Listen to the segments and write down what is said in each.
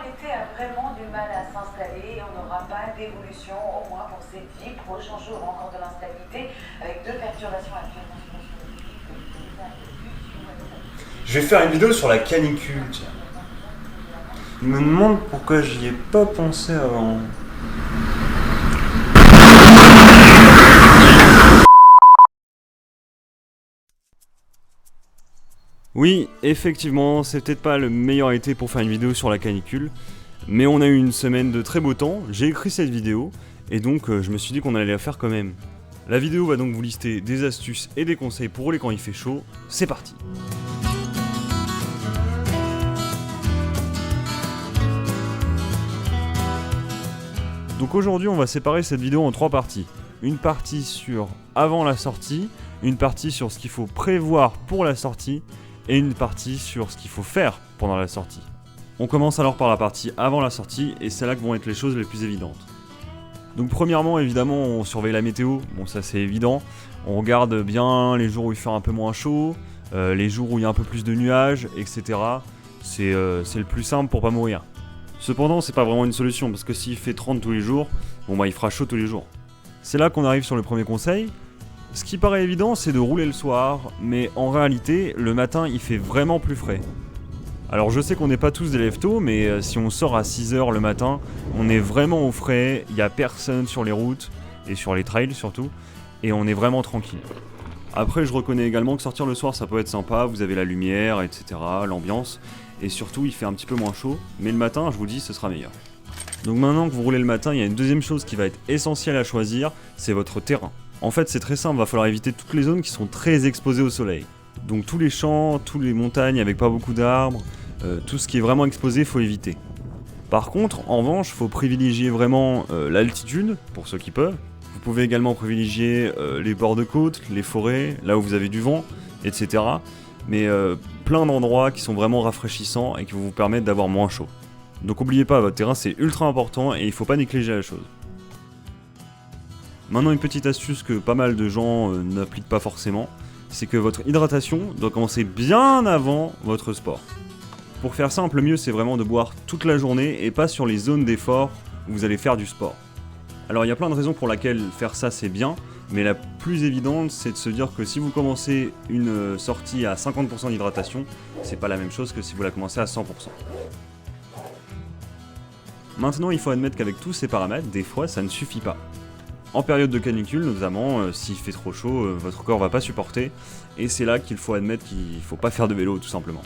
l'été a vraiment du mal à s'installer. On n'aura pas d'évolution, au moins pour ces 10 prochains jours, encore de l'instabilité, avec 2 perturbations actuellement sur le Je vais faire une vidéo sur la canicule, tiens. Je me demande pourquoi j'y ai pas pensé avant. Oui, effectivement, c'est peut-être pas le meilleur été pour faire une vidéo sur la canicule, mais on a eu une semaine de très beau temps, j'ai écrit cette vidéo, et donc je me suis dit qu'on allait la faire quand même. La vidéo va donc vous lister des astuces et des conseils pour rouler quand il fait chaud, c'est parti. Donc aujourd'hui on va séparer cette vidéo en 3 parties. Une partie sur avant la sortie, une partie sur ce qu'il faut prévoir pour la sortie, et une partie sur ce qu'il faut faire pendant la sortie. On commence alors par la partie avant la sortie, et c'est là que vont être les choses les plus évidentes. Donc premièrement, évidemment, on surveille la météo, bon ça c'est évident. On regarde bien les jours où il fait un peu moins chaud, les jours où il y a un peu plus de nuages, etc. C'est le plus simple pour pas mourir. Cependant, c'est pas vraiment une solution, parce que s'il fait 30 tous les jours, bon bah il fera chaud tous les jours. C'est là qu'on arrive sur le premier conseil. Ce qui paraît évident, c'est de rouler le soir, mais en réalité, le matin, il fait vraiment plus frais. Alors je sais qu'on n'est pas tous des lève-tôt, mais si on sort à 6h le matin, on est vraiment au frais, il n'y a personne sur les routes, et sur les trails surtout, et on est vraiment tranquille. Après, je reconnais également que sortir le soir, ça peut être sympa, vous avez la lumière, etc., l'ambiance, et surtout, il fait un petit peu moins chaud, mais le matin, je vous dis, ce sera meilleur. Donc maintenant que vous roulez le matin, il y a une deuxième chose qui va être essentielle à choisir, c'est votre terrain. En fait, c'est très simple, va falloir éviter toutes les zones qui sont très exposées au soleil. Donc tous les champs, toutes les montagnes avec pas beaucoup d'arbres, tout ce qui est vraiment exposé, faut éviter. Par contre, en revanche, faut privilégier vraiment l'altitude, pour ceux qui peuvent. Vous pouvez également privilégier les bords de côte, les forêts, là où vous avez du vent, etc. Mais plein d'endroits qui sont vraiment rafraîchissants et qui vont vous permettre d'avoir moins chaud. Donc n'oubliez pas, votre terrain c'est ultra important et il faut pas négliger la chose. Maintenant, une petite astuce que pas mal de gens n'appliquent pas forcément, c'est que votre hydratation doit commencer bien avant votre sport. Pour faire simple, le mieux c'est vraiment de boire toute la journée et pas sur les zones d'effort où vous allez faire du sport. Alors il y a plein de raisons pour lesquelles faire ça c'est bien, mais la plus évidente c'est de se dire que si vous commencez une sortie à 50% d'hydratation, c'est pas la même chose que si vous la commencez à 100%. Maintenant, il faut admettre qu'avec tous ces paramètres, des fois ça ne suffit pas. En période de canicule, notamment, s'il fait trop chaud, votre corps va pas supporter, et c'est là qu'il faut admettre qu'il faut pas faire de vélo, tout simplement.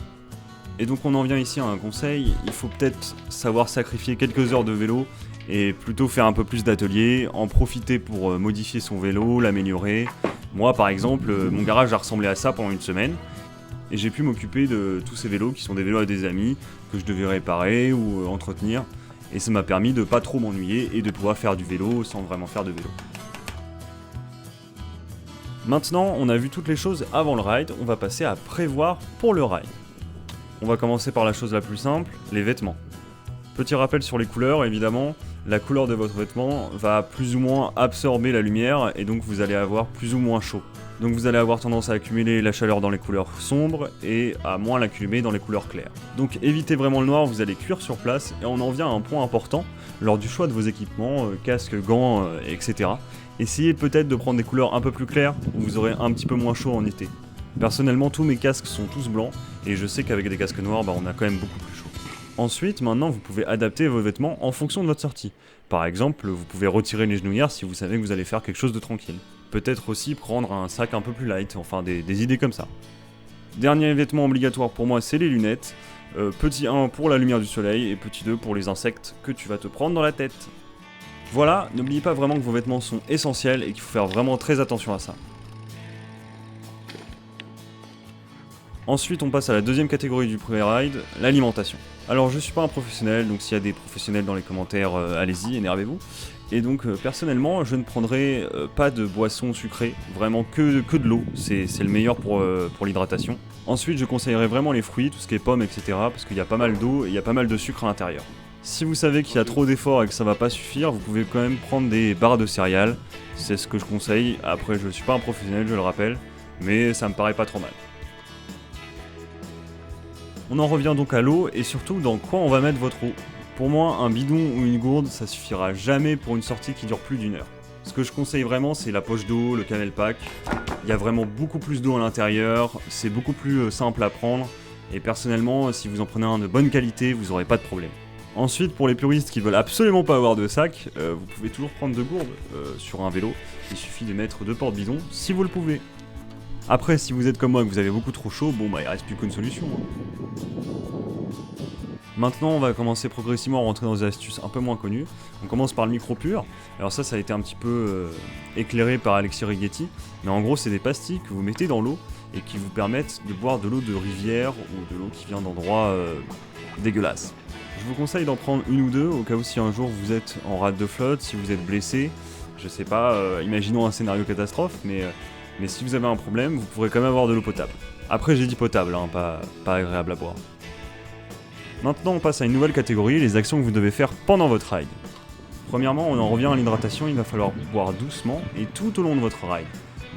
Et donc on en vient ici à un conseil, il faut peut-être savoir sacrifier quelques heures de vélo, et plutôt faire un peu plus d'ateliers, en profiter pour modifier son vélo, l'améliorer. Moi par exemple, mon garage a ressemblé à ça pendant une semaine, et j'ai pu m'occuper de tous ces vélos qui sont des vélos à des amis, que je devais réparer ou entretenir. Et ça m'a permis de pas trop m'ennuyer et de pouvoir faire du vélo sans vraiment faire de vélo. Maintenant, on a vu toutes les choses avant le ride, on va passer à prévoir pour le ride. On va commencer par la chose la plus simple, les vêtements. Petit rappel sur les couleurs, évidemment, la couleur de votre vêtement va plus ou moins absorber la lumière et donc vous allez avoir plus ou moins chaud. Donc vous allez avoir tendance à accumuler la chaleur dans les couleurs sombres et à moins l'accumuler dans les couleurs claires. Donc évitez vraiment le noir, vous allez cuire sur place et on en vient à un point important lors du choix de vos équipements, casques, gants, etc. Essayez peut-être de prendre des couleurs un peu plus claires où vous aurez un petit peu moins chaud en été. Personnellement, tous mes casques sont tous blancs et je sais qu'avec des casques noirs, on a quand même beaucoup plus chaud. Ensuite, maintenant, vous pouvez adapter vos vêtements en fonction de votre sortie. Par exemple, vous pouvez retirer les genouillères si vous savez que vous allez faire quelque chose de tranquille. Peut-être aussi prendre un sac un peu plus light, enfin des idées comme ça. Dernier vêtement obligatoire pour moi, c'est les lunettes. Petit 1 pour la lumière du soleil et petit 2 pour les insectes que tu vas te prendre dans la tête. Voilà, n'oubliez pas vraiment que vos vêtements sont essentiels et qu'il faut faire vraiment très attention à ça. Ensuite, on passe à la deuxième catégorie du pré-ride, l'alimentation. Alors, je suis pas un professionnel, donc s'il y a des professionnels dans les commentaires, allez-y, énervez-vous. Et donc, personnellement, je ne prendrai pas de boisson sucrée, vraiment que de l'eau, c'est le meilleur pour l'hydratation. Ensuite, je conseillerais vraiment les fruits, tout ce qui est pommes, etc., parce qu'il y a pas mal d'eau et il y a pas mal de sucre à l'intérieur. Si vous savez qu'il y a trop d'efforts et que ça va pas suffire, vous pouvez quand même prendre des barres de céréales, c'est ce que je conseille. Après, je suis pas un professionnel, je le rappelle, mais ça me paraît pas trop mal. On en revient donc à l'eau et surtout dans quoi on va mettre votre eau. Pour moi, un bidon ou une gourde, ça suffira jamais pour une sortie qui dure plus d'1 heure. Ce que je conseille vraiment, c'est la poche d'eau, le camel pack. Il y a vraiment beaucoup plus d'eau à l'intérieur, c'est beaucoup plus simple à prendre, et personnellement, si vous en prenez un de bonne qualité, vous n'aurez pas de problème. Ensuite, pour les puristes qui veulent absolument pas avoir de sac, vous pouvez toujours prendre 2 gourdes sur un vélo. Il suffit de mettre 2 porte-bidons si vous le pouvez. Après, si vous êtes comme moi et que vous avez beaucoup trop chaud, bon bah il reste plus qu'une solution. Maintenant, on va commencer progressivement à rentrer dans des astuces un peu moins connues. On commence par le micro pur. Alors ça a été un petit peu éclairé par Alexis Rigetti, mais en gros, c'est des pastilles que vous mettez dans l'eau et qui vous permettent de boire de l'eau de rivière ou de l'eau qui vient d'endroits dégueulasses. Je vous conseille d'en prendre 1 ou 2 au cas où si un jour vous êtes en rade de flotte, si vous êtes blessé, je sais pas, imaginons un scénario catastrophe, mais si vous avez un problème, vous pourrez quand même avoir de l'eau potable. Après j'ai dit potable, hein, pas agréable à boire. Maintenant on passe à une nouvelle catégorie, les actions que vous devez faire pendant votre ride. Premièrement, on en revient à l'hydratation, il va falloir boire doucement et tout au long de votre ride.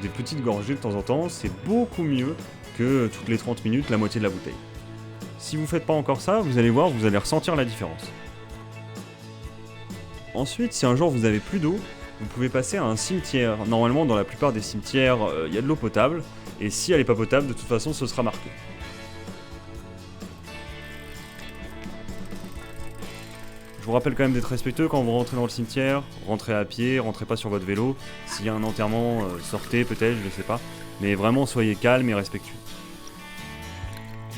Des petites gorgées de temps en temps, c'est beaucoup mieux que toutes les 30 minutes la moitié de la bouteille. Si vous faites pas encore ça, vous allez voir, vous allez ressentir la différence. Ensuite, si un jour vous avez plus d'eau, vous pouvez passer à un cimetière. Normalement, dans la plupart des cimetières, il y a de l'eau potable, et si elle n'est pas potable, de toute façon, ce sera marqué. Je vous rappelle quand même d'être respectueux quand vous rentrez dans le cimetière, rentrez à pied, rentrez pas sur votre vélo. S'il y a un enterrement, sortez peut-être, je sais pas. Mais vraiment, soyez calme et respectueux.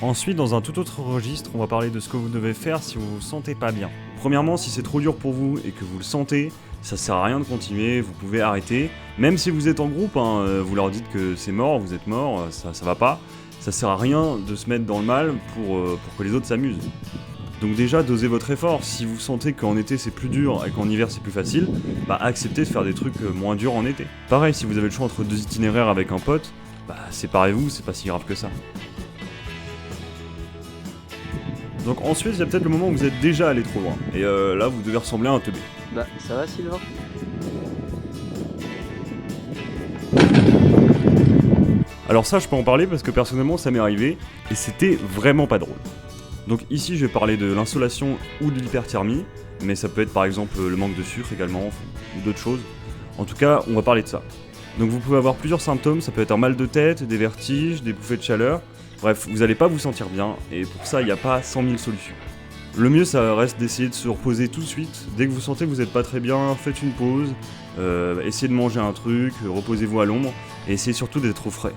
Ensuite, dans un tout autre registre, on va parler de ce que vous devez faire si vous vous sentez pas bien. Premièrement, si c'est trop dur pour vous et que vous le sentez, ça sert à rien de continuer, vous pouvez arrêter. Même si vous êtes en groupe, hein, vous leur dites que c'est mort, vous êtes mort, ça va pas. Ça sert à rien de se mettre dans le mal pour que les autres s'amusent. Donc déjà, dosez votre effort. Si vous sentez qu'en été c'est plus dur et qu'en hiver c'est plus facile, bah acceptez de faire des trucs moins durs en été. Pareil, si vous avez le choix entre 2 itinéraires avec un pote, bah séparez-vous, c'est pas si grave que ça. Donc ensuite, il y a peut-être le moment où vous êtes déjà allé trop loin. Et là, vous devez ressembler à un teubé. Bah, ça va Sylvain? Alors ça, je peux en parler parce que personnellement, ça m'est arrivé et c'était vraiment pas drôle. Donc ici, je vais parler de l'insolation ou de l'hyperthermie, mais ça peut être par exemple le manque de sucre également, ou d'autres choses. En tout cas, on va parler de ça. Donc vous pouvez avoir plusieurs symptômes, ça peut être un mal de tête, des vertiges, des bouffées de chaleur. Bref, vous n'allez pas vous sentir bien, et pour ça, il n'y a pas 100 000 solutions. Le mieux, ça reste d'essayer de se reposer tout de suite. Dès que vous sentez que vous n'êtes pas très bien, faites une pause, essayez de manger un truc, reposez-vous à l'ombre, et essayez surtout d'être au frais.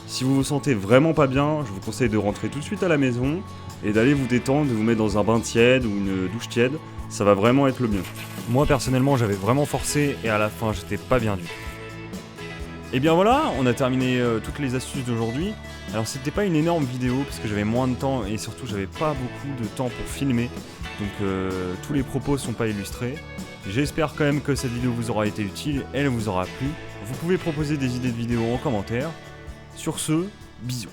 Si vous vous sentez vraiment pas bien, je vous conseille de rentrer tout de suite à la maison, et d'aller vous détendre, de vous mettre dans un bain tiède ou une douche tiède, ça va vraiment être le mieux. Moi, personnellement, j'avais vraiment forcé, et à la fin, j'étais pas bien du tout. Et bien voilà, on a terminé toutes les astuces d'aujourd'hui. Alors c'était pas une énorme vidéo parce que j'avais moins de temps et surtout j'avais pas beaucoup de temps pour filmer. Donc tous les propos sont pas illustrés. J'espère quand même que cette vidéo vous aura été utile, elle vous aura plu. Vous pouvez proposer des idées de vidéos en commentaire. Sur ce, bisous.